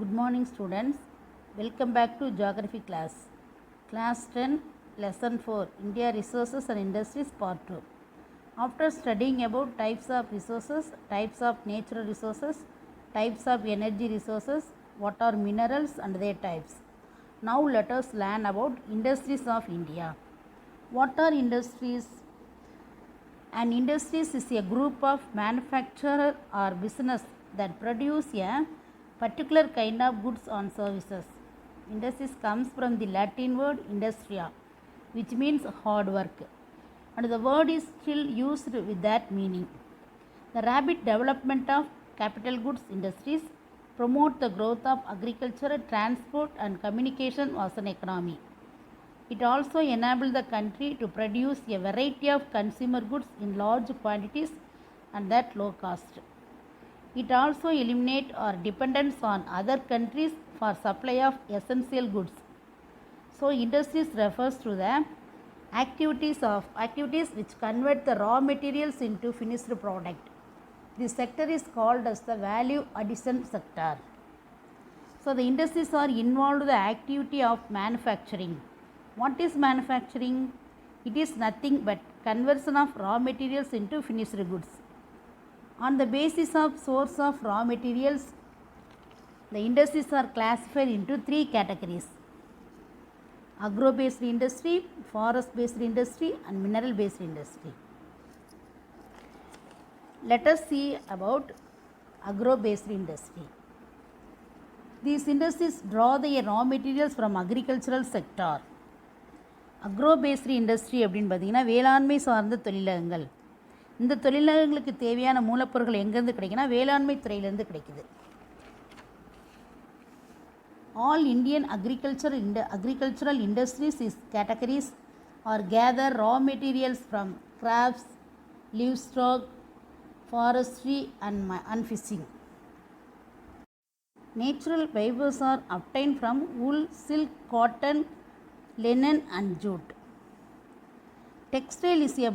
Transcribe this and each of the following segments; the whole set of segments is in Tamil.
Good morning students. Welcome back to Geography class. Class 10, Lesson 4, India Resources and Industries Part 2. After studying about types of resources, types of natural resources, types of energy resources, what are minerals and their types. Now let us learn about industries of India. What are industries? An industries is a group of manufacturer or business that produce a particular kind of goods or services. Industries comes from the Latin word industria, which means hard work, and the word is still used with that meaning. The rapid development of capital goods industries promote the growth of agriculture, transport and communication as an economy. It also enabled the country to produce a variety of consumer goods in large quantities and at low cost. It also eliminates our dependence on other countries for supply of essential goods. So industries refers to the activities which convert the raw materials into finished product. This sector is called as the value addition sector. So the industries are involved in the activity of manufacturing. What is manufacturing? It is nothing but conversion of raw materials into finished goods. On the basis of source of raw materials, the industries are classified into three categories: agro-based industry, forest-based industry and mineral-based industry. Let us see about agro-based industry. These industries draw the raw materials from agricultural sector. Agro-based industry அப்படின்னு பார்த்தீங்கன்னா வேளாண்மை சார்ந்த தொழிலகங்கள். இந்த தொழிலகங்களுக்கு தேவையான மூலப்பொருட்கள் எங்கேருந்து கிடைக்குன்னா வேளாண்மை துறையிலேருந்து கிடைக்குது. All Indian agricultural industries is categories or gather raw materials from crops, livestock, forestry and fishing. Natural fibers are obtained from wool, silk, cotton, linen and jute. Textile is a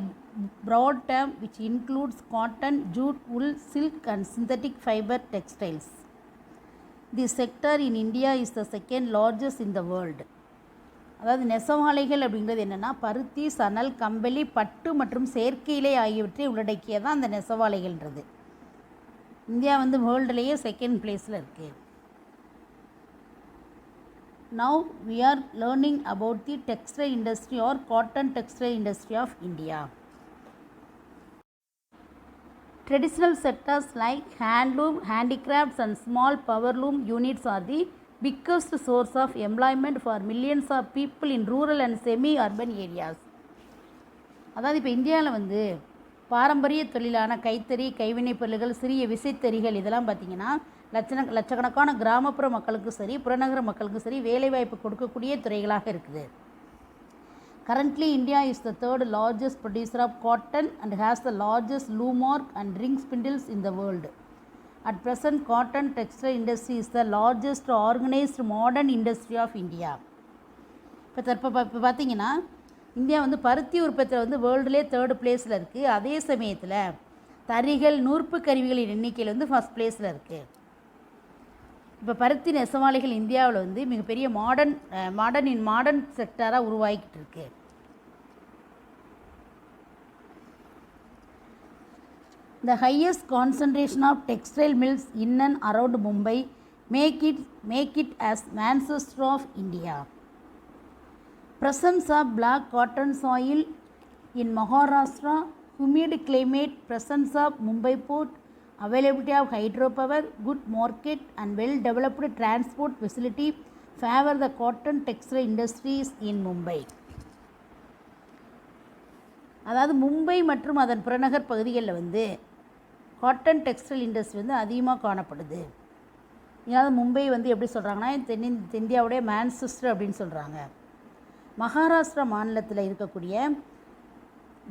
broad term which includes cotton, jute, wool, silk and synthetic fiber textiles. This sector in India is the second largest in the world. அதாவது நெசவாலைகள் அப்படிங்கிறது என்னென்னா பருத்தி, சணல், கம்பளி, பட்டு மற்றும் செயற்கை இலை ஆகியவற்றை உள்ளடக்கியதான் அந்த நெசவாலைகள்ன்றது. இந்தியா வேர்ல்டுலேயே செகண்ட் பிளேஸில் இருக்குது. Now we are learning about the textile industry or cotton textile industry of India. Traditional sectors like handloom, handicrafts and small power loom units are the biggest source of employment for millions of people in rural and semi-urban areas. அதாவது இப்போ இந்தியாவில் பாரம்பரிய தொழிலான கைத்தறி, கைவினைப் பொருள்கள், சிறிய விசைத்தறிகள் இதெல்லாம் பார்த்திங்கன்னா லட்சக்கணக்கான கிராமப்புற மக்களுக்கும் சரி புறநகர மக்களுக்கும் சரி வேலைவாய்ப்பு கொடுக்கக்கூடிய துறைகளாக இருக்குது. Currently, India is the third largest producer of cotton and has the largest loom work and ring spindles in the world. At present, cotton textile industry is the largest organized modern industry of India. இப்போ பார்த்தீங்கன்னா இந்தியா பருத்தி உற்பத்தியில் வேர்ல்டுலேயே தேர்டு பிளேஸில் இருக்குது. அதே சமயத்தில் தறிகள், நூற்பு கருவிகளின் எண்ணிக்கையில் ஃபர்ஸ்ட் பிளேஸில் இருக்குது. இப்போ பருத்தி நெசவாலைகள் இந்தியாவில் மிகப்பெரிய மாடர்ன் செக்டராக உருவாகிட்டு இருக்கு. The highest concentration of textile mills in and around Mumbai make it as Manchester of India. Presence of black cotton soil in Maharashtra, humid climate, presence of Mumbai port, availability of hydropower, good market and well-developed transport facility favor the cotton textile industries in Mumbai. அதாவது மும்பை மற்றும் அதன் புறநகர் பகுதிகளில் காட்டன் டெக்ஸ்டைல் இண்டஸ்ட்ரி அதிகமாக காணப்படுது. இதாவது மும்பை எப்படி சொல்கிறாங்கன்னா இந்தியாவுடைய மான்செஸ்டர் அப்படின்னு சொல்கிறாங்க. மகாராஷ்டிரா மாநிலத்தில் இருக்கக்கூடிய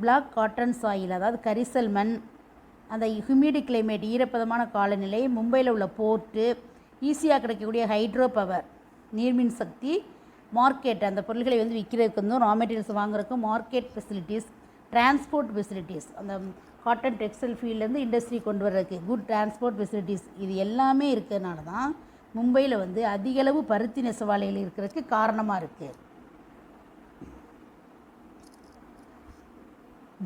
பிளாக் காட்டன் சாயில், அதாவது கரிசல் மண், அந்த ஹியூமிடி கிளைமேட் ஈரப்பதமான காலநிலை, மும்பையில் உள்ள போர்ட்டு, ஈஸியாக கிடைக்கக்கூடிய ஹைட்ரோ பவர் நீர்மின் சக்தி, மார்க்கெட் அந்த பொருட்களை விற்கிறதுக்கு ரா மெட்டீரியல்ஸ் வாங்குறதுக்கும் மார்க்கெட் ஃபெசிலிட்டிஸ், டிரான்ஸ்போர்ட் ஃபெசிலிட்டிஸ், அந்த காட்டன் டெக்ஸ்டைல் ஃபீல்ட்லேருந்து இண்டஸ்ட்ரி கொண்டு வர்றதுக்கு குட் டிரான்ஸ்போர்ட் ஃபெசிலிட்டிஸ் இது எல்லாமே இருக்கிறதுனால தான் மும்பையில் வந்து அதிகளவு பருத்தி நெசவாலைகள் இருக்கிறதுக்கு காரணமாக இருக்குது.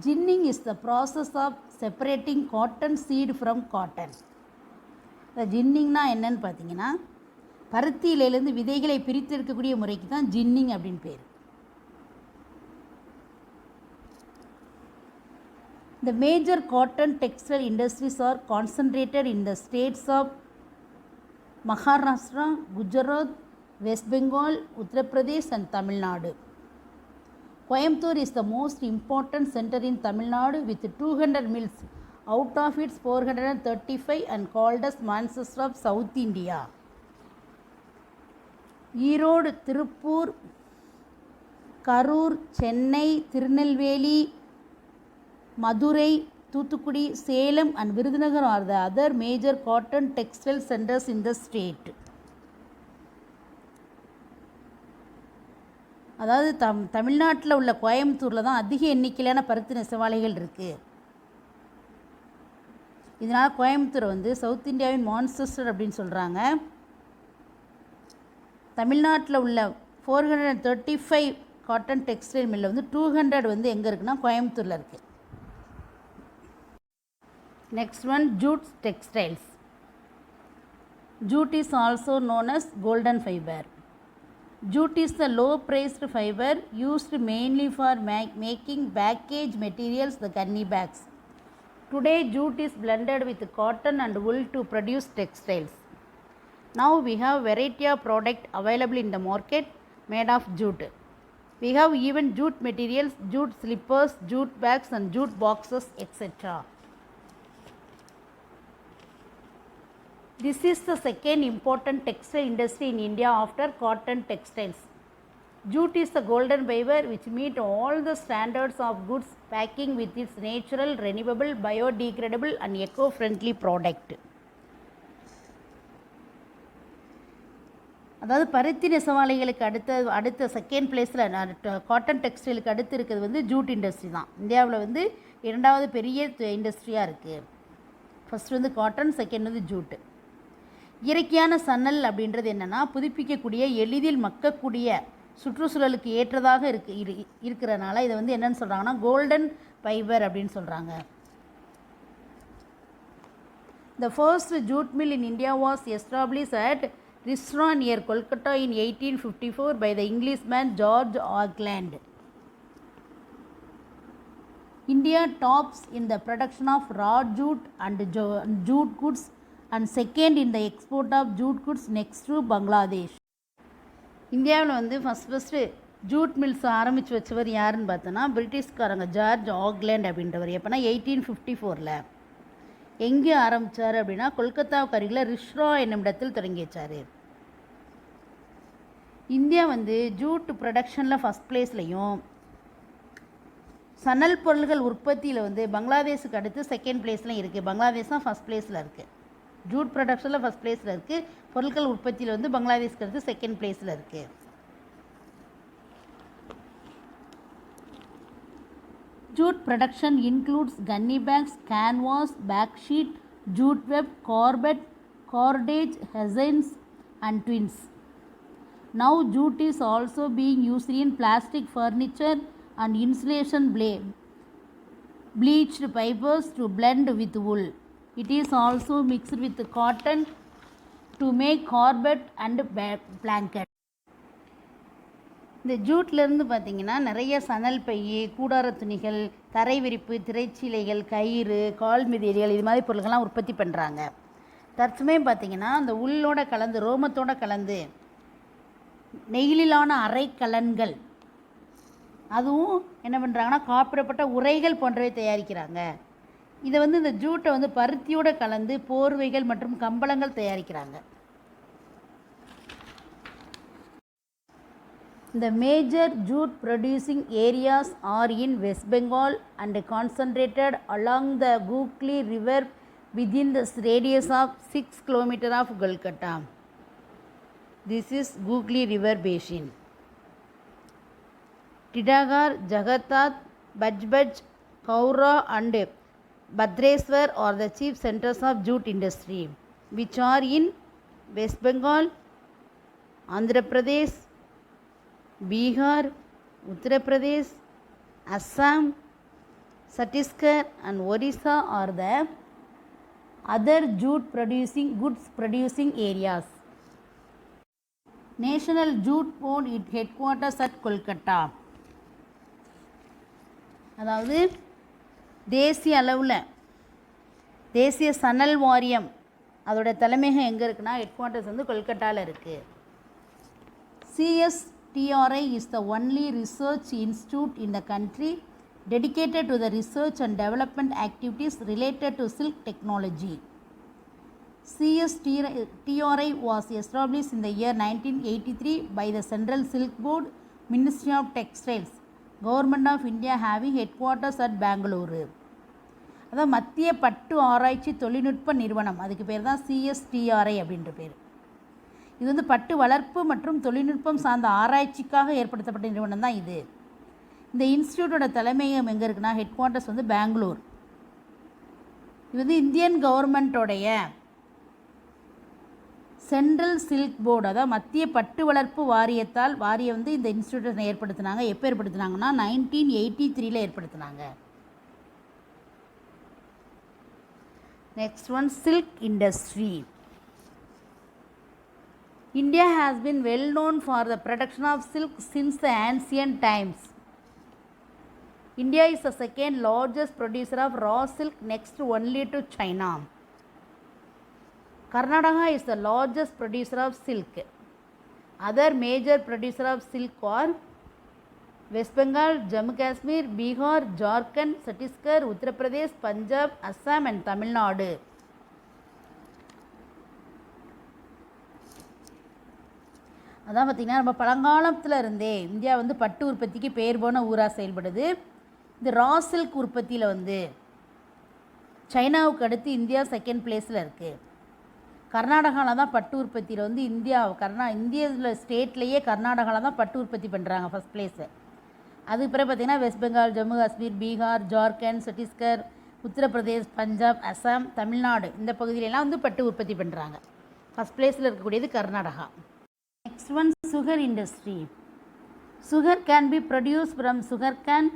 Ginning is the process of separating cotton seed from cotton. இந்த ஜின்னிங்னா என்னன்னு பார்த்தீங்கன்னா, பருத்தி இலையிலேருந்து விதைகளை பிரித்தெடுக்கக்கூடிய முறைக்கு தான் ஜின்னிங் அப்படின்னு பேர். The major cotton textile industries are concentrated in the states of Maharashtra, Gujarat, West Bengal, Uttar Pradesh and Tamil Nadu. Coimbatore is the most important center in Tamil Nadu with 200 mills, out of its 435 and called as Manchester of South India. Erode, Tiruppur, Karur, Chennai, Tirunelveli, Madurai, Thoothukudi, Salem and Virudhunagar are the other major cotton textile centers in the state. அதாவது தமிழ்நாட்டில் உள்ள கோயம்புத்தூரில் தான் அதிக எண்ணிக்கையிலான பருத்தி நெசவாலைகள் இருக்குது. இதனால் கோயம்புத்தூர் வந்து சவுத் இந்தியாவின் மான்செஸ்டர் அப்படின்னு சொல்கிறாங்க. தமிழ்நாட்டில் உள்ள 435 காட்டன் டெக்ஸ்டைல் மில்லில் வந்து 200 வந்து எங்கே இருக்குன்னா கோயம்புத்தூரில் இருக்குது. Next one, jute textiles. Jute is also known as golden fiber. Jute is the low priced fiber used mainly for making package materials, the gunny bags. Today jute is blended with cotton and wool to produce textiles. Now we have variety of product available in the market made of jute. We have even jute materials, jute slippers, jute bags and jute boxes, etc. This is the second important textile industry in India after cotton textiles. Jute is the golden fiber which meet all the standards of goods packing with its natural, renewable, biodegradable and eco-friendly product. அதாவது பருத்தி நெசவாலைகளுக்கு அடுத்த செகண்ட் பிளேஸில் காட்டன் டெக்ஸ்டைலுக்கு அடுத்து இருக்கிறது வந்து ஜூட் இண்டஸ்ட்ரி தான். இந்தியாவில் வந்து இரண்டாவது பெரிய இண்டஸ்ட்ரியாக இருக்குது. ஃபஸ்ட் வந்து காட்டன், செகண்ட் வந்து ஜூட்டு. இயற்கையான சணல் அப்படின்றது என்னென்னா, புதுப்பிக்கக்கூடிய எளிதில் மக்கக்கூடிய சுற்றுச்சூழலுக்கு ஏற்றதாக இருக்கிறனால இதை வந்து என்னென்னு சொல்கிறாங்கன்னா கோல்டன் ஃபைபர் அப்படின்னு சொல்கிறாங்க. The first jute mill in India was established at Risra near Kolkata in 1854 by the Englishman George Auckland. India tops in the production of raw jute and jute goods and second in the export of jute goods next to Bangladesh. இந்தியாவில் வந்து ஃபஸ்ட்டு ஜூட் மில்ஸ் ஆரம்பித்து வச்சவர் யாருன்னு பார்த்தோன்னா பிரிட்டிஷ்காரங்க ஜார்ஜ் ஆக்லேண்ட் அப்படின்றவர். எப்போனா 1854. எங்கே ஆரம்பித்தார் அப்படின்னா கொல்கத்தாவுக்கு அருகில் ரிஷ்ரா என்னும் இடத்தில் தொடங்கி வச்சார். இந்தியா வந்து ஜூட் ப்ரொடக்ஷனில் ஃபஸ்ட் பிளேஸ்லையும் சணல் பொருள்கள் உற்பத்தியில் வந்து பங்களாதேஷுக்கு அடுத்து செகண்ட் பிளேஸ்லையும் இருக்குது. பங்களாதேஷ் தான் ஃபஸ்ட் பிளேஸில் இருக்குது. ஜூட் ப்ரொடக்ஷனில் ஃபஸ்ட் பிளேஸில் இருக்குது. பொருட்கள் உற்பத்தியில் வந்து பங்களாதேஷ்க்கு அடுத்து செகண்ட் பிளேஸில் இருக்குது. Jute production includes gunny bags, canvas, backsheet, jute web, cordage, hessines and twins. Now jute is also being used in plastic furniture and insulation bleached fibers to blend with wool. It is also mixed with cotton to make carpet and blanket. இந்த ஜூட்லேருந்து பார்த்திங்கன்னா நிறைய சணல் பை, கூடார துணிகள், தரை விரிப்பு, திரைச்சீலைகள், கயிறு, கால் மிதியடிகள் இது மாதிரி பொருட்கள்லாம் உற்பத்தி பண்ணுறாங்க. தற்சமயம் பார்த்திங்கன்னா அந்த உள்ளோட கலந்து ரோமத்தோடு கலந்து நெகிழிலான அரைக்கலன்கள், அதுவும் என்ன பண்ணுறாங்கன்னா காப்பிடப்பட்ட உரைகள் போன்றவை தயாரிக்கிறாங்க. இதை வந்து இந்த ஜூட்டை வந்து பருத்தியோடு கலந்து போர்வைகள் மற்றும் கம்பளங்கள் தயாரிக்கிறாங்க. The major jute producing areas are in West Bengal and concentrated along the Hooghly river within the radius of 6 km of Kolkata. This is Hooghly river basin. Titagarh, Jagatat, Bajbaj, Kaura and Bhadreswar are the chief centers of jute industry, which are in West Bengal, Andhra Pradesh, Bihar, Uttar Pradesh, Assam, Chhattisgarh and Orissa are the other goods producing areas. National Jute Board its headquarters at Kolkata. அதாவது தேசிய அளவில் தேசிய சணல் வாரியம் அதோட தலைமையகம் எங்கே இருக்குன்னா ஹெட்குவார்ட்டர்ஸ் வந்து கொல்கட்டாவில் இருக்குது. CSTRI is the only research institute in the country dedicated to the research and development activities related to silk technology. CSTRI was established in the year 1983 by the Central Silk Board, Ministry of Textiles, Government of India having headquarters at Bangalore. அதான் மத்திய பட்டு ஆராய்ச்சி தொழில்நுட்ப நிறுவனம், அதுக்கு பேர் தான் CSTRI அப்படின்ற பேர். இது வந்து பட்டு வளர்ப்பு மற்றும் தொழில்நுட்பம் சார்ந்த ஆராய்ச்சிக்காக ஏற்படுத்தப்பட்ட நிறுவனம் தான் இது. இந்த இன்ஸ்டியூட்டோட தலைமையகம் எங்கே இருக்குன்னா ஹெட்குவார்ட்டர்ஸ் வந்து பெங்களூர். இது வந்து இந்தியன் கவர்மெண்ட்டோடைய சென்ட்ரல் சில்க் போர்டு, அதாவது மத்திய பட்டு வளர்ப்பு வாரியம் வந்து இந்த இன்ஸ்டியூட்டை ஏற்படுத்தினாங்க. எப்போ ஏற்படுத்தினாங்கன்னா 1983 ஏற்படுத்தினாங்க. Next one, silk industry. India has been well known for the production of silk since the ancient times. India is the second largest producer of raw silk next only to China. Karnataka is the largest producer of silk. Other major producer of silk are West Bengal, Jammu Kashmir, Bihar, Jharkhand, Chhattisgarh, Uttar Pradesh, Punjab, Assam and Tamil Nadu. அதான் பார்த்திங்கன்னா நம்ம பழங்காலத்தில் இருந்தே இந்தியா வந்து பட்டு உற்பத்திக்கு பேர் போன ஊராக செயல்படுது. இந்த ரா சில்க் உற்பத்தியில் வந்து சைனாவுக்கு அடுத்து இந்தியா செகண்ட் பிளேஸில் இருக்குது. கர்நாடகாவில் தான் பட்டு உற்பத்தியில் வந்து இந்திய ஸ்டேட்லேயே கர்நாடகாவில் தான் பட்டு உற்பத்தி பண்ணுறாங்க ஃபஸ்ட் பிளேஸு. அதுக்கு பிறகு பார்த்திங்கன்னா வெஸ்ட் பெங்கால், ஜம்மு காஷ்மீர், பீகார், ஜார்க்கண்ட், சத்தீஸ்கர், உத்தரப்பிரதேஷ், பஞ்சாப், அசாம், தமிழ்நாடு இந்த பகுதியிலலாம் வந்து பட்டு உற்பத்தி பண்ணுறாங்க. ஃபஸ்ட் பிளேஸில் இருக்கக்கூடியது Karnataka. Next one, sugar industry. Sugar can be produce from sugar cane,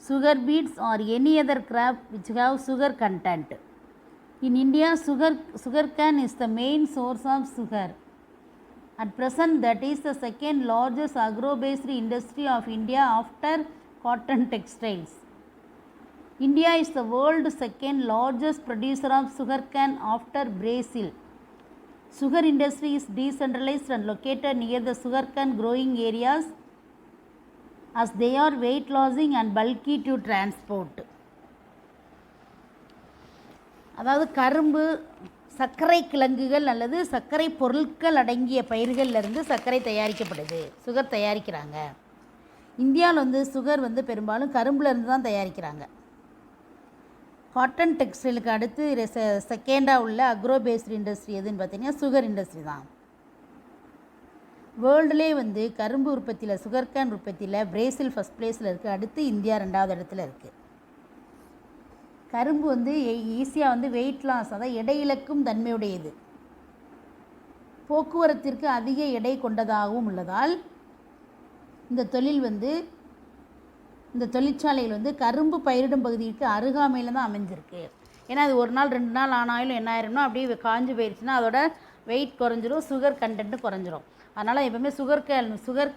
sugar beets or any other crop which have sugar content. In India, sugarcane is the main source of sugar. At present, that is the second largest agro-based industry of India after cotton textiles. India is the world's second largest producer of sugarcane after Brazil. Sugar industry is decentralized and located near the sugarcane growing areas as they are weight losing and bulky to transport. அதாவது கரும்பு, சர்க்கரை கிழங்குகள் அல்லது சர்க்கரை பொருட்கள் அடங்கிய பயிர்களிலிருந்து சர்க்கரை தயாரிக்கப்படுது, சுகர் தயாரிக்கிறாங்க. இந்தியாவில் வந்து சுகர் வந்து பெரும்பாலும் கரும்புலேருந்து தான் தயாரிக்கிறாங்க. காட்டன் டெக்ஸ்டைலுக்கு அடுத்து செகண்டாக உள்ள அக்ரோ பேஸ்டு இண்டஸ்ட்ரி எதுன்னு பார்த்தீங்கன்னா சுகர் இண்டஸ்ட்ரி தான். வேர்ல்டுலேயே வந்து கரும்பு உற்பத்தியில், சுகர்கேன் உற்பத்தியில் பிரேசில் ஃபஸ்ட் பிளேஸில் இருக்குது. அடுத்து இந்தியா 2வது இடத்துல இருக்குது. கரும்பு வந்து ஈஸியாக வந்து வெயிட் லாஸ், அதாவது எடை இழக்கும் தன்மையுடையது, போக்குவரத்திற்கு அதிக எடை கொண்டதாகவும் உள்ளதால் இந்த தொழிற்சாலைகள் வந்து கரும்பு பயிரிடும் பகுதிக்கு அருகாமையில் தான் அமைஞ்சிருக்கு. ஏன்னா அது 1 நாள் 2 நாள் ஆனாலும் என்ன ஆயிரும்னா அப்படியே காஞ்சு போயிடுச்சுன்னா அதோட வெயிட் குறைஞ்சிரும், சுகர் கண்டென்ட்டு குறைஞ்சிரும். அதனால் எப்போவுமே சுகர்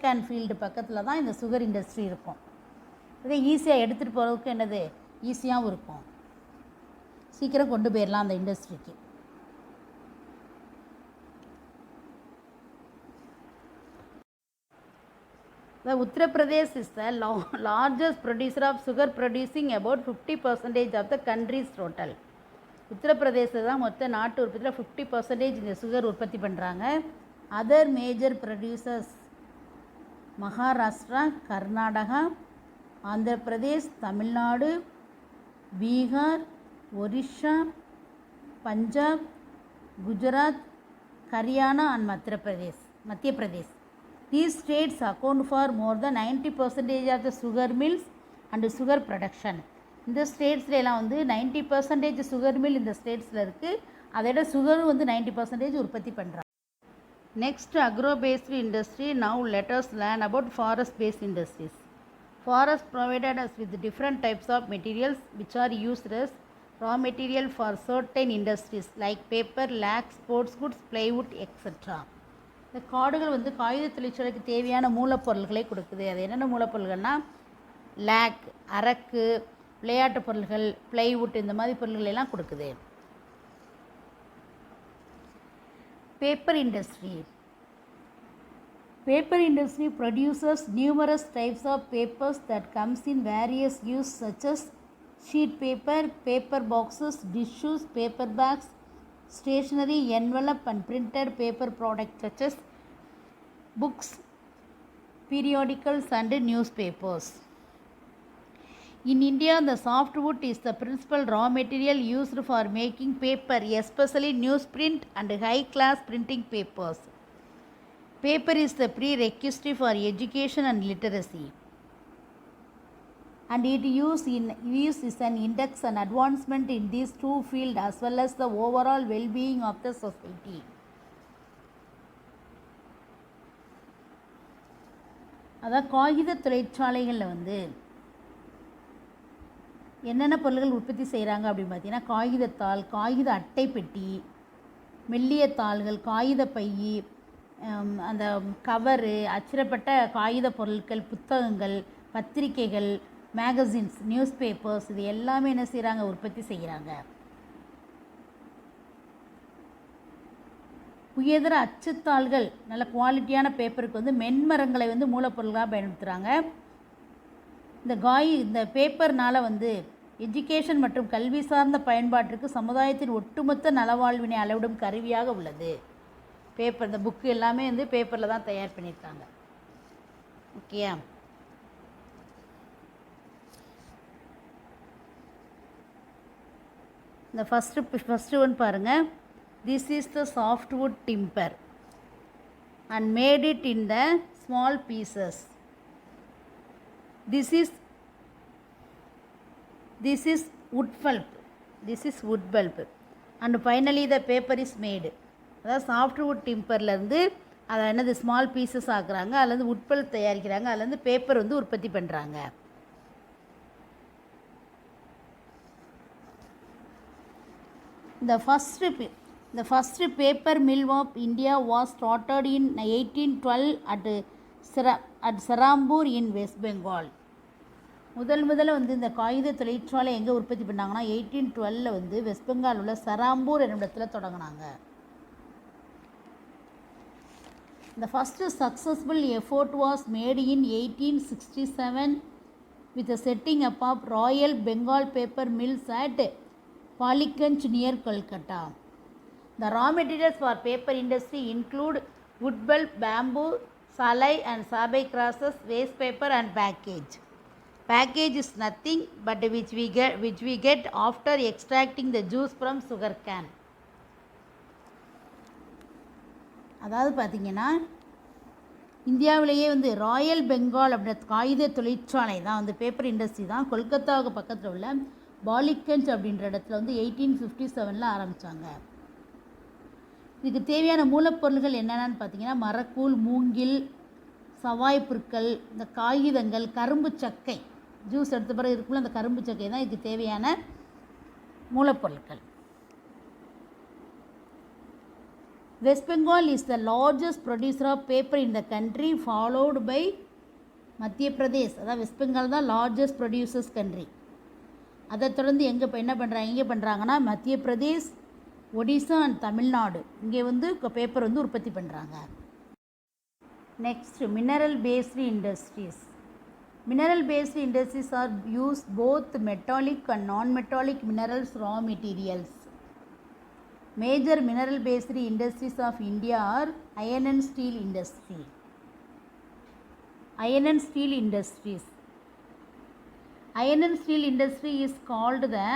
கேன் ஃபீல்டு பக்கத்தில் தான் இந்த சுகர் இண்டஸ்ட்ரி இருக்கும். இதே ஈஸியாக எடுத்துகிட்டு போகிறதுக்கு என்னது ஈஸியாகவும் இருக்கும், சீக்கிரம் கொண்டு போயிடலாம் அந்த இண்டஸ்ட்ரிக்கு. Uttar Pradesh is the largest producer of sugar, producing about 50% of the country's total. உத்தரப்பிரதேசத்தில் தான் மொத்த நாட்டு உற்பத்தியில் 50% இந்த சுகர் உற்பத்தி பண்ணுறாங்க. Other major producers Maharashtra, Karnataka, Andhra Pradesh, Tamil Nadu, Bihar, Orissa, Punjab, Gujarat, Haryana and மத்திய Pradesh. These states account for more than 90% of the sugar mills and sugar production. இந்த ஸ்டேட்ஸ்லாம் வந்து 90% சுகர் மில் இந்த ஸ்டேட்ஸில் இருக்குது. அதோட சுகரும் வந்து 90% உற்பத்தி பண்ணுறாங்க. Next, agro-based industry. Now let us learn about forest-based industries. Forest provided us with different types of materials which are used as raw material for certain industries like paper, lac, sports goods, plywood, etc. இந்த காடுகள் வந்து காகித தொழிற்சாலைக்கு தேவையான மூலப்பொருள்களை கொடுக்குது. அது என்னென்ன மூலப்பொருள்கள்னால் லேக், அரக்கு, விளையாட்டு பொருள்கள், பிளைவுட், இந்த மாதிரி பொருள்கள் எல்லாம் கொடுக்குது. Paper industry. Paper industry produces numerous types of papers that comes in various use such as sheet paper, paper boxes, tissues, paper bags, stationery, envelope and printed paper products such as books, periodicals and newspapers. In India, the softwood is the principal raw material used for making paper, especially newsprint and high-class printing papers. Paper is the prerequisite for education and literacy, and it is an index and advancement in these two fields as well as the overall well-being of the society. அதான் காகித தொழிற்சாலைகளில் வந்து என்னென்ன பொருள்கள் உற்பத்தி செய்கிறாங்க அப்படின்னு பார்த்தீங்கன்னா காகிதத்தாள், காகித அட்டை பெட்டி, மெல்லிய தாள்கள், காகித பை, அந்த கவரு, அச்சிடப்பட்ட காகித பொருட்கள், புத்தகங்கள், பத்திரிகைகள், மேகசின்ஸ், நியூஸ் பேப்பர்ஸ், இது எல்லாமே என்ன செய்கிறாங்க, உற்பத்தி செய்கிறாங்க. உயர்தர அச்சுத்தாள்கள், நல்ல குவாலிட்டியான பேப்பருக்கு வந்து மென்மரங்களை வந்து மூலப்பொருளாக பயன்படுத்துகிறாங்க. இந்த பேப்பர்னால் வந்து எஜுகேஷன் மற்றும் கல்வி சார்ந்த பயன்பாட்டிற்கு சமுதாயத்தின் ஒட்டுமொத்த நலவாழ்வினை அளவிடும் கருவியாக உள்ளது. பேப்பர், இந்த புக்கு எல்லாமே வந்து பேப்பரில் தான் தயார் பண்ணியிருக்காங்க. ஓகேயா? இந்த ஃபஸ்ட்டு ஒன் பாருங்கள். This is the softwood timber and made it in the small pieces. This is wood pulp and finally the paper is made. அதாவது சாஃப்ட்வுட் டிம்பர்லேருந்து அதை என்னது ஸ்மால் பீசஸ் ஆக்குறாங்க, அதுலேருந்து wood pulp தயாரிக்கிறாங்க, அதுலேருந்து பேப்பர் வந்து உற்பத்தி பண்ணுறாங்க. The first paper mill of India was started in 1812 at Sarambur in West Bengal. முதல்ல வந்து இந்த காகித தொழிற்சாலை எங்கே உற்பத்தி பண்ணாங்கன்னா 1812 வந்து வெஸ்ட் பெங்கால் உள்ள சராம்பூர் என்னும் இடத்துல தொடங்கினாங்க. The first successful effort was made in 1867 with the setting up of Royal Bengal Paper Mills at Paliganj near Kolkata. The raw materials for paper industry include wood pulp, bamboo, salai and sabai grasses, waste paper and package. Package is nothing but which we get after extracting the juice from sugar cane. அதாவது பார்த்திங்கன்னா இந்தியாவிலேயே வந்து ராயல் பெங்கால் அப்படின்ற காகித தொழிற்சாலை தான் வந்து பேப்பர் இண்டஸ்ட்ரி தான் கொல்கத்தாவுக்கு பக்கத்தில் உள்ள பாலிகஞ்ச் அப்படின்ற இடத்துல வந்து 1857 ஆரம்பித்தாங்க. இதுக்கு தேவையான மூலப்பொருள்கள் என்னென்னு பார்த்தீங்கன்னா மரக்கூழ், மூங்கில், சவாய் புற்கள், இந்த காகிதங்கள், கரும்பு சக்கை, ஜூஸ் எடுத்த பிறகு இருக்குள்ள அந்த கரும்பு சக்கை தான் இதுக்கு தேவையான மூலப்பொருட்கள். West Bengal is the largest producer of paper in the country, followed by Madhya Pradesh. அதாவது வெஸ்ட் பெங்கால் தான் லார்ஜஸ்ட் ப்ரொடியூசர்ஸ் கண்ட்ரி. அதை தொடர்ந்து எங்கே பண்ணுறாங்கன்னா மத்திய பிரதேஷ், ஒடிசா அண்ட் தமிழ்நாடு, இங்கே வந்து பேப்பர் வந்து உற்பத்தி பண்ணுறாங்க. Next, mineral based industries. Mineral based industries are use both metallic and non-metallic minerals raw materials. Major mineral based industries of India are iron and steel industry. Iron and steel industries. Iron and steel industry is called the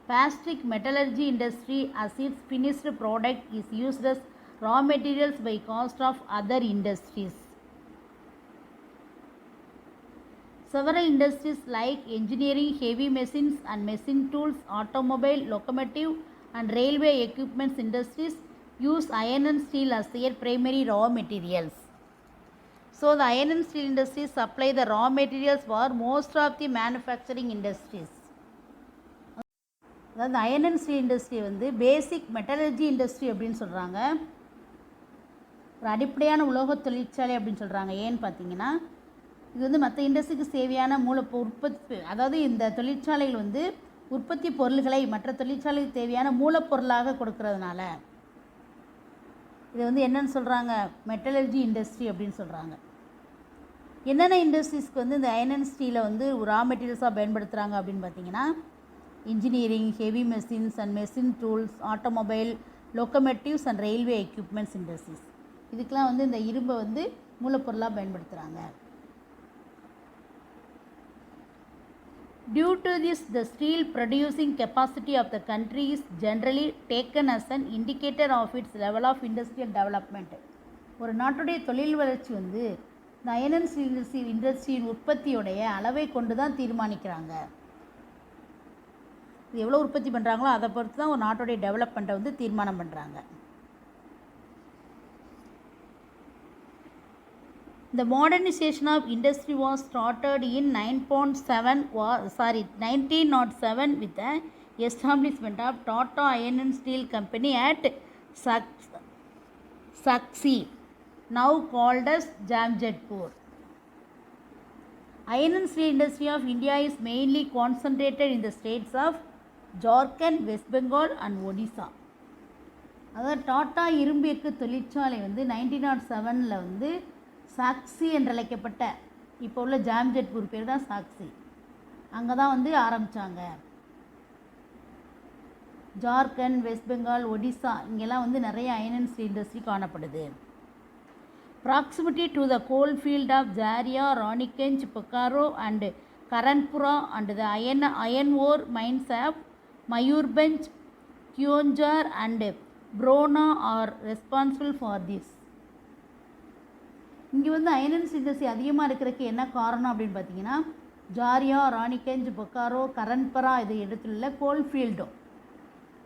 plastic metallurgy industry as its finished product is used as raw materials by cost of other industries. Several industries like engineering, heavy machines and machine tools, automobile, locomotive and railway equipments industries, use iron and steel as their primary raw materials. So the iron and steel industries supply the raw materials for most of the manufacturing industries. அதாவது அயன் அண்ட் ஸ்டீல் இண்டஸ்ட்ரி வந்து பேசிக் மெட்டலர்ஜி இண்டஸ்ட்ரி அப்படின்னு சொல்கிறாங்க. ஒரு அடிப்படையான உலோக தொழிற்சாலை அப்படின்னு சொல்கிறாங்க. ஏன்னு பார்த்தீங்கன்னா இது வந்து மற்ற இண்டஸ்ட்ரிக்கு தேவையான உற்பத்தி, அதாவது இந்த தொழிற்சாலைகள் வந்து உற்பத்தி பொருள்களை மற்ற தொழிற்சாலைக்கு தேவையான மூலப்பொருளாக கொடுக்கறதுனால இது வந்து என்னன்னு சொல்கிறாங்க, மெட்டலர்ஜி இண்டஸ்ட்ரி அப்படின்னு சொல்கிறாங்க. என்னென்ன இண்டஸ்ட்ரீஸ்க்கு வந்து இந்த அயன் அண்ட் ஸ்டீலை வந்து ரா மெட்டீரியல்ஸாக பயன்படுத்துகிறாங்க அப்படின்னு பார்த்தீங்கன்னா engineering, heavy machines and machine tools, automobile, locomotives and railway equipments industries. இதுக்கெலாம் வந்து இந்த இரும்பை வந்து மூலப்பொருளாக பயன்படுத்துகிறாங்க. Due to this, the steel producing capacity of the country is generally taken as an indicator of its level of industrial development. ஒரு நாட்டுடைய தொழில் வளர்ச்சி வந்து இந்த அயன் அண்ட் ஸ்டீல் இண்டஸ்ட்ரியின் உற்பத்தியுடைய அளவை கொண்டு தான் தீர்மானிக்கிறாங்க. இது எவ்வளோ உற்பத்தி பண்ணுறாங்களோ அதை பொறுத்து தான் ஒரு நாட்டுடைய டெவலப்மெண்ட்டை வந்து தீர்மானம் பண்ணுறாங்க. The modernization of industry was started in 1907 with the establishment of Tata Iron and Steel Company at Saksi, now called as Jamshedpur. Iron and steel industry of India is mainly concentrated in the states of Jharkhand, West Bengal and Odisha. அதாவது டாட்டா இரும்பு எக்கு தொழிற்சாலை வந்து 1907 வந்து சாக்சி என்றழைக்கப்பட்ட இப்போ உள்ள ஜாம்ஷெட்பூர் பேர் தான் சாக்சி, அங்கே தான் வந்து ஆரம்பித்தாங்க. ஜார்க்கண்ட், வெஸ்ட் பெங்கால், ஒடிசா இங்கெல்லாம் வந்து நிறைய அயன் அண்ட் ஸ்டீல் இண்டஸ்ட்ரி காணப்படுது. Proximity to the coal field of Jharia, Raniganj, Bokaro and Karanpura and the iron ore mines of Mayurbhanj, Keonjhar and Brona are responsible for this. இங்கே வந்து அயன் அண்ட் ஸ்டீல் இண்டஸ்ட்ரி அதிகமாக இருக்கிறதுக்கு என்ன காரணம் அப்படின்னு பார்த்தீங்கன்னா ஜாரியா, ராணிகஞ்ச், பொக்காரோ, கரன்பரா இது இடத்துல கோல் ஃபீல்டும்,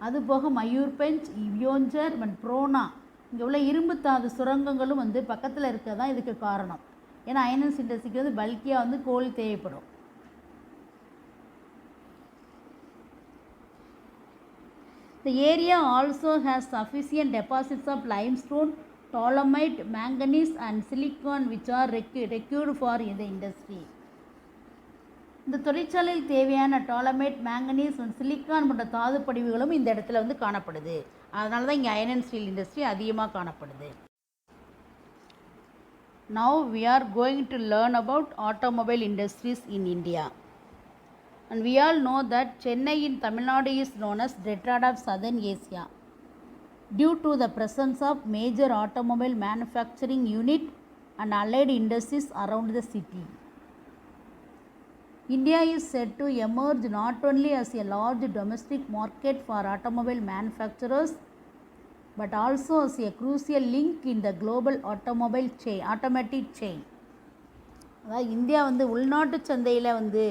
அதுபோக மயூர்பஞ்ச், இவ்யோஞ்சர் மற்றும் ப்ரோனா இங்கே உள்ள இரும்பு தாது சுரங்கங்களும் வந்து பக்கத்தில் இருக்கிறது தான் இதுக்கு காரணம். ஏன்னா அயன் அண்ட் ஸ்டீல் இண்டஸ்ட்ரிக்கு வந்து பல்கியாக வந்து கோல் தேவைப்படும். The area also has sufficient deposits of limestone, dolomite, manganese and silicon which are required for the industry. இந்த தொழிற்சாலையில் தேவையான டாலமைட், மேங்கனீஸ் மற்றும் சிலிக்கான் போன்ற தாது படிவுகளும் இந்த இடத்துல வந்து காணப்படுது. அதனால தான் இங்கே அயன் அண்ட் ஸ்டீல் இண்டஸ்ட்ரி அதிகமாக காணப்படுது. Now we are going to learn about automobile industries in India. And we all know that Chennai in Tamil Nadu is known as Detroit of Southern Asia due to the presence of major automobile manufacturing unit and allied industries around the city. India is said to emerge not only as a large domestic market for automobile manufacturers but also as a crucial link in the global automotive chain. அதாவது இந்தியா வந்து உள்நாட்டு சந்தையில் வந்து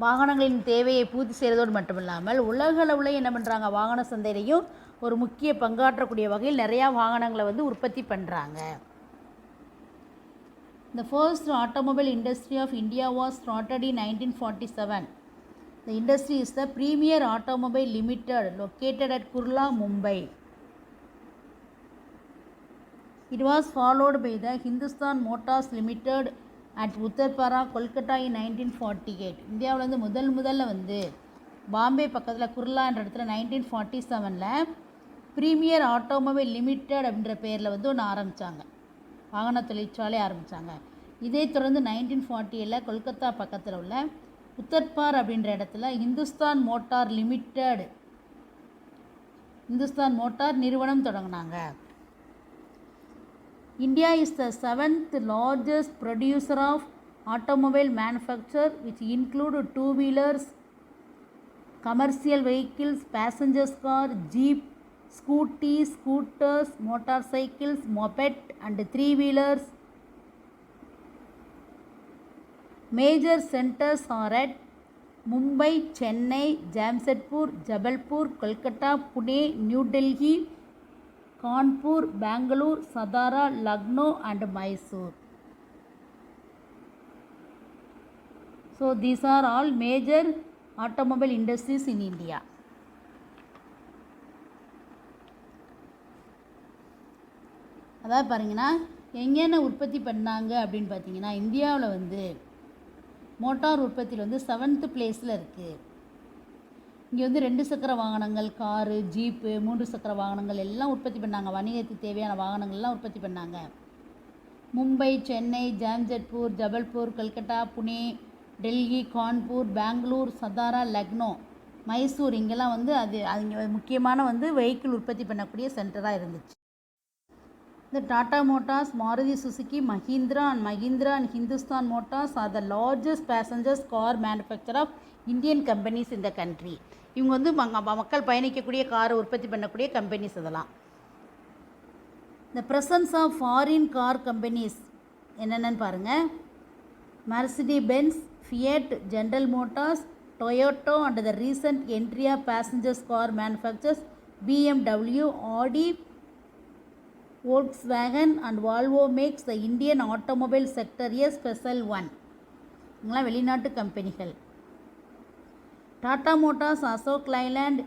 வாகனங்களின் தேவையை பூர்த்தி செய்கிறதோடு மட்டுமில்லாமல் உலக அளவில் என்ன பண்ணுறாங்க, வாகன சந்தையிலையும் ஒரு முக்கிய பங்காற்றக்கூடிய வகையில் நிறையா வாகனங்களை வந்து உற்பத்தி பண்ணுறாங்க. The first automobile industry of India was started in 1947. The industry is the Premier Automobile Limited located at Kurla, Mumbai. It was followed by the Hindustan Motors Limited at Uttarpara, Kolkata in 1948. இந்தியாவில் வந்து முதல்ல வந்து பாம்பே பக்கத்தில் குர்லா என்ற இடத்துல 1947 ப்ரீமியர் ஆட்டோமொபைல் லிமிடெட் அப்படின்ற பேரில் வந்து ஒன்று ஆரம்பித்தாங்க, வாகன தொழிற்சாலை ஆரம்பித்தாங்க. இதே தொடர்ந்து 1947 கொல்கத்தா பக்கத்தில் உள்ள உத்தர்பார் அப்படின்ற இடத்துல இந்துஸ்தான் மோட்டார் நிறுவனம் தொடங்கினாங்க. India is the 7th largest producer of automobile manufacture which include two-wheelers, commercial vehicles, passenger car, jeep, scooters, motorcycles, moped and three-wheelers. Major centers are at Mumbai, Chennai, Jamshedpur, Jabalpur, Kolkata, Pune, New Delhi, Kanpur, Bangalore, Satara, Lucknow and Mysore. So these are all major automobile industries in India. அதாவது பாருங்கன்னா எங்கேன உற்பத்தி பண்ணாங்க அப்படின்னு பார்த்தீங்கன்னா இந்தியாவில் வந்து மோட்டார் உற்பத்தியில் வந்து 7th பிளேஸில் இருக்குது. இங்கே வந்து 2 சக்கர வாகனங்கள், காரு, ஜீப்பு, 3 சக்கர வாகனங்கள் எல்லாம் உற்பத்தி பண்ணாங்க. வணிகத்துக்கு தேவையான வாகனங்கள்லாம் உற்பத்தி பண்ணாங்க. மும்பை, சென்னை, ஜாம்ஷெட்பூர், ஜபல்பூர், கல்கட்டா, புனே, டெல்லி, கான்பூர், பெங்களூர், சதாரா, லக்னோ, மைசூர் இங்கெல்லாம் வந்து அது முக்கியமான வந்து வெஹிக்கிள் உற்பத்தி பண்ணக்கூடிய சென்டராக இருந்துச்சு. The Tata Motors, Maruti Suzuki, Mahindra and Hindustan Motors are the largest passenger car manufacturer of Indian companies in the country. இவங்க வந்து மக்கள் பயணிக்கக்கூடிய காரை உற்பத்தி பண்ணக்கூடிய கம்பெனிஸ் இதெல்லாம். The presence of foreign car companies என்னென்னு பாருங்கள். Mercedes-Benz, Fiat, General Motors, Toyota and the recent entry of passenger car manufacturers BMW, Audi, Volkswagen and Volvo makes the Indian automobile sector a special one. இங்கெல்லாம் வெளிநாட்டு கம்பெனிகள். Tata Motors, Ashok Leyland,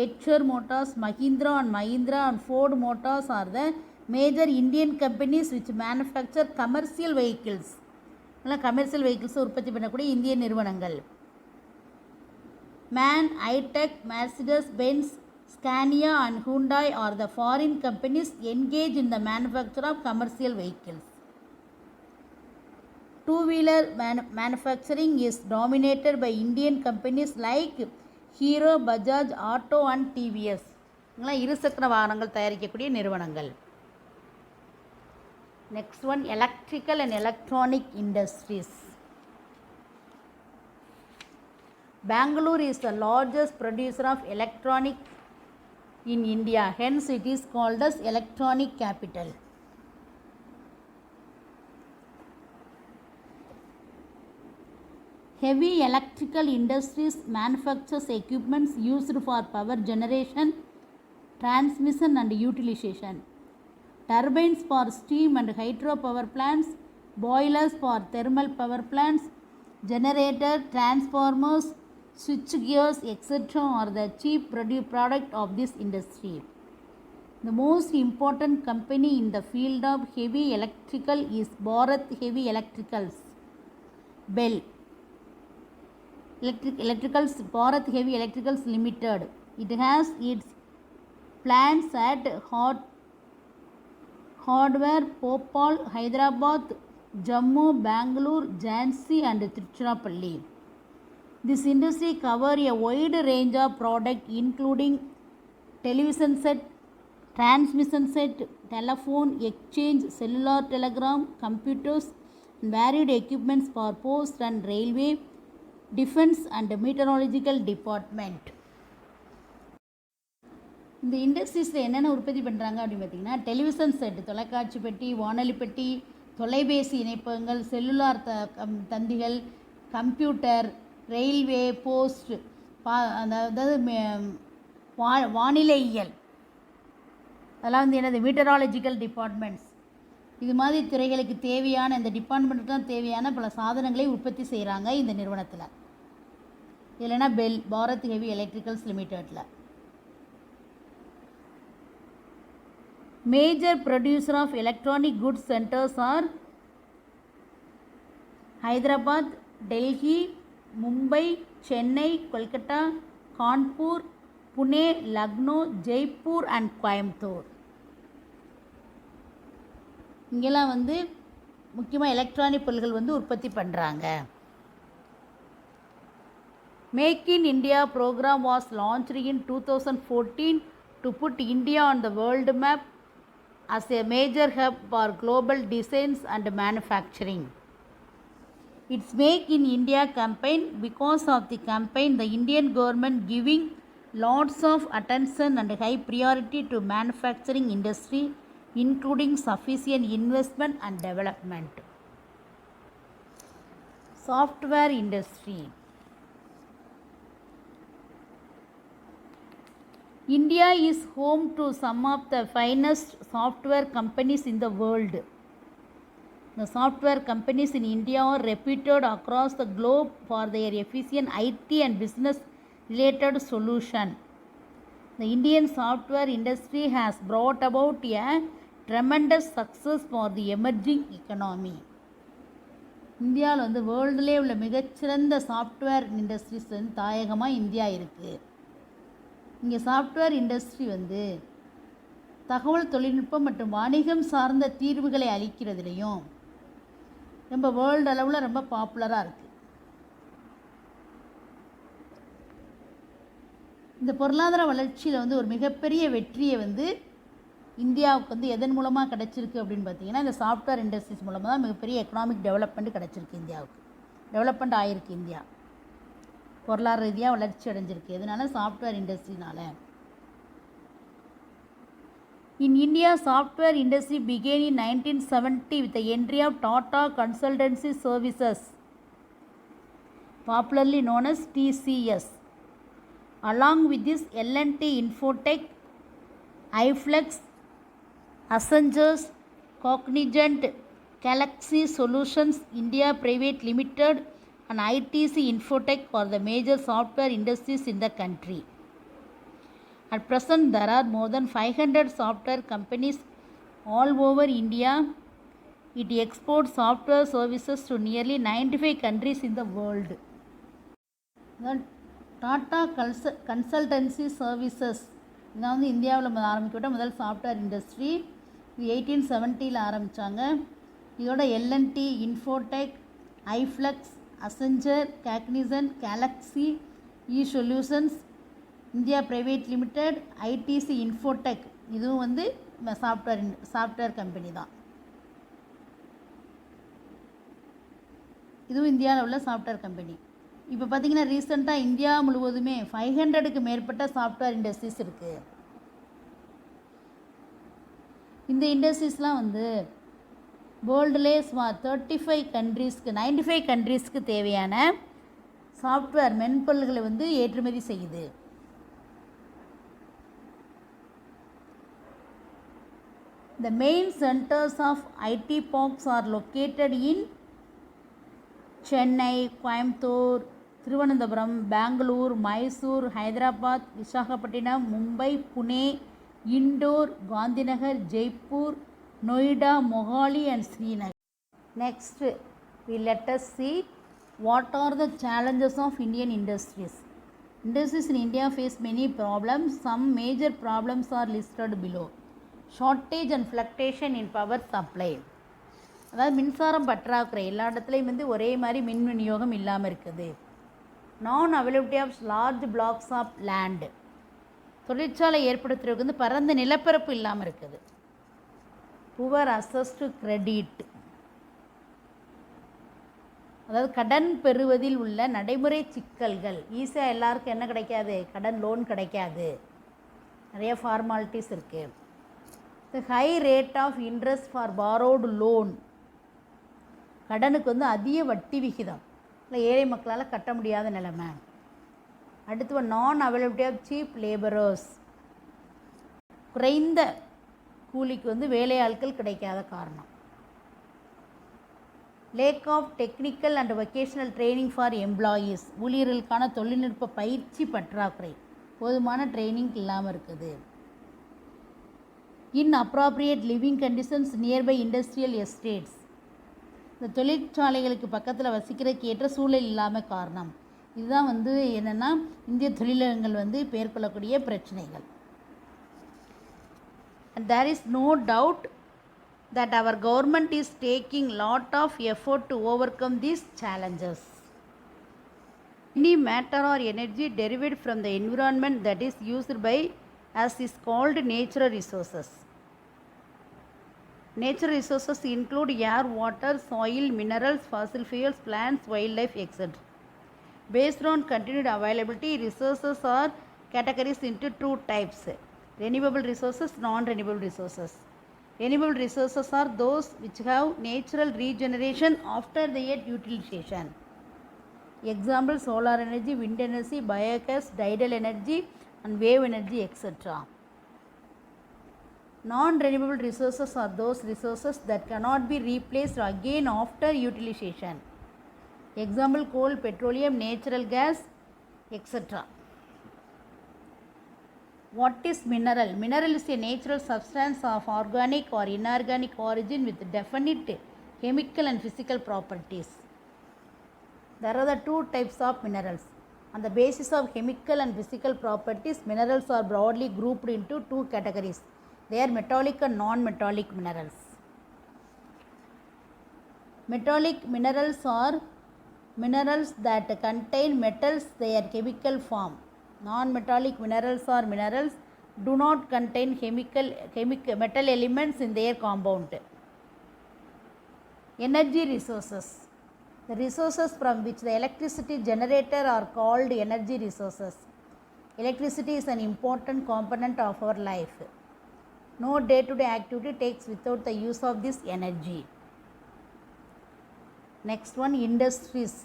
Eicher Motors, Mahindra and Ford Motors are the major Indian companies which manufacture commercial vehicles. இதெல்லாம் கமர்ஷியல் வெஹிக்கிள்ஸ் உற்பத்தி பண்ணக்கூடிய இந்திய நிறுவனங்கள். MAN, Hitech, Mercedes-Benz, Scania and Hyundai are the foreign companies engaged in the manufacture of commercial vehicles. Two-wheeler manufacturing is dominated by Indian companies like Hero, Bajaj, Auto and TVS. இதெல்லாம் இருசக்கர வாகனங்கள் தயாரிக்கக்கூடிய நிறுவனங்கள். Next one, electrical and electronic industries. Bangalore is the largest producer of electronic in India, hence it is called as electronic capital. Heavy electrical industries manufactures equipments used for power generation, transmission and utilization. Turbines for steam and hydropower plants, boilers for thermal power plants, generator, transformers, switch gears, etc. are the chief product of this industry. The most important company in the field of heavy electrical is Bharat Heavy Electricals, BEL. Bharat Heavy Electricals Limited. It has its plants at Hardware, Bhopal, Hyderabad, Jammu, Bangalore, Jhansi and Tiruchirappalli. This industry covers a wide range of products including television set, transmission set, telephone, exchange, cellular telegram, computers, and varied equipments for post and railway, defense and meteorological department. இந்த இண்டஸ்ட்ரீஸில் என்னென்ன உற்பத்தி பண்ணுறாங்க அப்படின்னு பார்த்திங்கன்னா டெலிவிஷன் செட், தொலைக்காட்சி பெட்டி, வானொலி பெட்டி, தொலைபேசி இணைப்பகங்கள், செல்லுலார் தந்திகள், கம்ப்யூட்டர், ரயில்வே, போஸ்ட், அதாவது வானிலையியல், அதெல்லாம் வந்து என்னது மீட்டராலஜிக்கல் டிபார்ட்மெண்ட்ஸ். இது மாதிரி துறைகளுக்கு தேவையான இந்த டிபார்ட்மெண்ட்டுக்கு தேவையான பல சாதனங்களை உற்பத்தி செய்கிறாங்க இந்த நிறுவனத்தில். இல்லைன்னா பெல், பாரத் ஹெவி எலக்ட்ரிக்கல்ஸ் லிமிட்டெடில். Major producer of electronic goods centers are Hyderabad, Delhi, Mumbai, Chennai, Kolkata, Kanpur, Pune, Lucknow, Jaipur and Coimbatore. இங்கெல்லாம் வந்து முக்கியமாக எலக்ட்ரானிக் பொருட்கள் வந்து உற்பத்தி பண்ணுறாங்க. Make in India program was launched in 2014 to put India on the world map as a major hub for global designs and manufacturing. Its Make in India campaign, because of the campaign the Indian government giving lots of attention and high priority to manufacturing industry, including sufficient investment and development. Software industry. India is home to some of the finest software companies in the world. The software companies in India are reputed across the globe for their efficient IT and business related solution. The Indian software industry has brought about a tremendous success for the emerging economy. இந்தியாவில் வந்து வேர்ல்டுலே உள்ள மிகச்சிறந்த சாஃப்ட்வேர் இண்டஸ்ட்ரீஸ் வந்து தாயகமாக இந்தியா இருக்குது. இங்கே சாஃப்ட்வேர் இண்டஸ்ட்ரி வந்து தகவல் தொழில்நுட்பம் மற்றும் வாணிகம் சார்ந்த தீர்வுகளை அளிக்கிறதுலையும் ரொம்ப வேர்ல்டு அளவில் ரொம்ப பாப்புலராக இருக்குது. இந்த பொருளாதார வளர்ச்சியில் வந்து ஒரு மிகப்பெரிய வெற்றியை வந்து இந்தியாவுக்கு வந்து எதன் மூலமாக கிடச்சிருக்கு அப்படின்னு பார்த்தீங்கன்னா இந்த சாஃப்ட்வேர் இண்டஸ்ட்ரீஸ் மூலமாக தான் மிகப்பெரிய எக்கனாமிக் டெவலப்மெண்ட் கிடச்சிருக்கு. இந்தியாவுக்கு டெவலப்மெண்ட் ஆகிருக்கு. இந்தியா பொருளாதார ரீதியாக வளர்ச்சி அடைஞ்சிருக்கு. எதனால? சாஃப்ட்வேர் இண்டஸ்ட்ரினால. In India software industry began in 1970 with the entry of Tata Consultancy Services, popularly known as TCS. Along with this, L&T Infotech, iFlex, Accenture, Cognizant, Galaxy Solutions India Private Limited and ITC Infotech are the major software industries in the country. At present, there are more than 500 software companies all over India. It exports software services to nearly 95 countries in the world. Tata consultancy services இதான் வந்து இந்தியாவில் ஆரம்பிக்கப்பட்ட முதல் சாஃப்ட்வேர் இண்டஸ்ட்ரி. இது 1870 ஆரம்பித்தாங்க. இதோட L&T Infotech, iFlex, Accenture, Cognizant, Galaxy Solutions India private limited, ITC Infotech இதுவும் வந்து சாஃப்ட்வேர் கம்பெனி தான். இதுவும் இந்தியாவில் உள்ள சாஃப்ட்வேர் கம்பெனி. இப்போ பார்த்திங்கன்னா ரீசெண்டாக இந்தியா முழுவதுமே 500க்கு மேற்பட்ட சாஃப்ட்வேர் இண்டஸ்ட்ரீஸ் இருக்குது. இந்த இண்டஸ்ட்ரீஸ்லாம் வந்து வேர்ல்டுலே 35 கண்ட்ரீஸ்க்கு 95 கண்ட்ரீஸ்க்கு தேவையான சாஃப்ட்வேர் மென்பொருள்களை வந்து ஏற்றுமதி செய்யுது. The main centers of IT parks are located in Chennai, Coimbatore, Thiruvananthapuram, Bangalore, Mysore, Hyderabad, Visakhapatnam, Mumbai, Pune, Indore, Gandhinagar, Jaipur, Noida, Mohali and Srinagar. Next, let us see what are the challenges of Indian industries. Industries in India face many problems. Some major problems are listed below. Shortage and fluctuation in power supply. அதாவது மின்சாரம் பற்றாக்குறை. எல்லா இடத்துலையும் வந்து ஒரே மாதிரி மின் விநியோகம் இல்லாமல் இருக்குது. Non availability of large blocks of land. தொழிற்சாலை ஏற்படுத்துறதுக்கு வந்து பரந்த நிலப்பரப்பு இல்லாமல் இருக்குது. புவர் அசஸ் டு கிரெடிட், அதாவது கடன் பெறுவதில் உள்ள நடைமுறை சிக்கல்கள். ஈஸியாக எல்லாருக்கும் என்ன கிடைக்காது? கடன் லோன் கிடைக்காது. நிறைய ஃபார்மாலிட்டிஸ் இருக்குது. The high rate of interest for borrowed loan. கடனுக்கு வந்து அதிக வட்டி விகிதம், இல்லை ஏழை மக்களால் கட்ட முடியாத நிலைமை. அடுத்து நான் அவைலபிலிட்டி ஆஃப் சீப் லேபரர்ஸ். குறைந்த கூலிக்கு வந்து வேலையாட்கள் கிடைக்காத காரணம். Lack of technical and vocational training for employees. ஊழியர்களுக்கான தொழில்நுட்ப பயிற்சி பற்றாக்குறை, போதுமான ட்ரைனிங் இல்லாமல் இருக்குது. inappropriate living conditions nearby industrial estates. இந்த தொழிற்சாலைகளுக்கு பக்கத்தில் வசிக்கிறதுக்கு ஏற்ற சூழல் இல்லாமல் காரணம். இதுதான் வந்து என்னென்னா இந்திய தொழிலகங்கள் வந்து மேற்கொள்ளக்கூடிய பிரச்சனைகள். And there is no doubt that our government is taking lot of effort to overcome these challenges. Any matter or energy derived from the environment that is used by us is called natural resources. Natural resources include air, water, soil, minerals, fossil fuels, plants, wildlife, etc. Based on continued availability, resources are categorized into two types: renewable resources, non-renewable resources. Renewable resources are those which have natural regeneration after their utilization. Example: solar energy, wind energy, biogas, tidal energy, and wave energy, etc. Non-renewable resources are those resources that cannot be replaced again after utilization. Example: coal, petroleum, natural gas, etc. What is mineral? Mineral is a natural substance of organic or inorganic origin with definite chemical and physical properties. There are the two types of minerals. On the basis of chemical and physical properties, minerals are broadly grouped into two categories. They are metallic and non-metallic minerals. Metallic minerals are minerals that contain metals their chemical form. Non-metallic minerals are minerals do not contain metal elements in their compound. Energy resources. The resources from which the electricity generated are called energy resources. Electricity is an important component of our life. No day-to-day activity takes without the use of this energy. Next one, industries.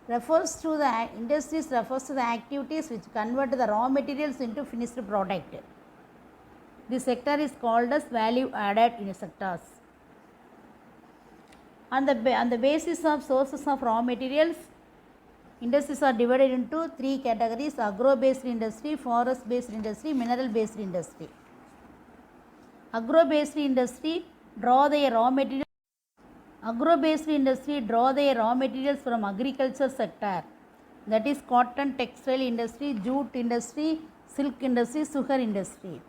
Industries refers to the activities which convert the raw materials into finished product. This sector is called as value added sectors. On the basis of sources of raw materials, industries are divided into three categories: agro-based industry, forest-based industry, mineral-based industry. Agro-based industry draw their raw materials from agriculture sector, that is cotton, textile industry, jute industry, silk industry, sugar industry.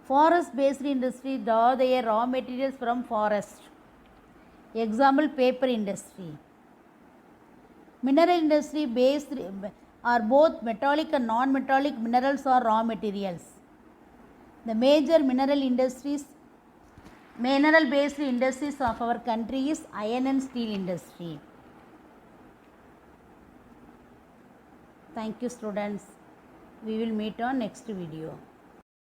Forest-based industry draw their raw materials from forest. Example: paper industry. Mineral industry based are both metallic and non-metallic minerals or raw materials. The major mineral-based industries of our country is iron and steel industry. Thank you, students. We will meet on next video.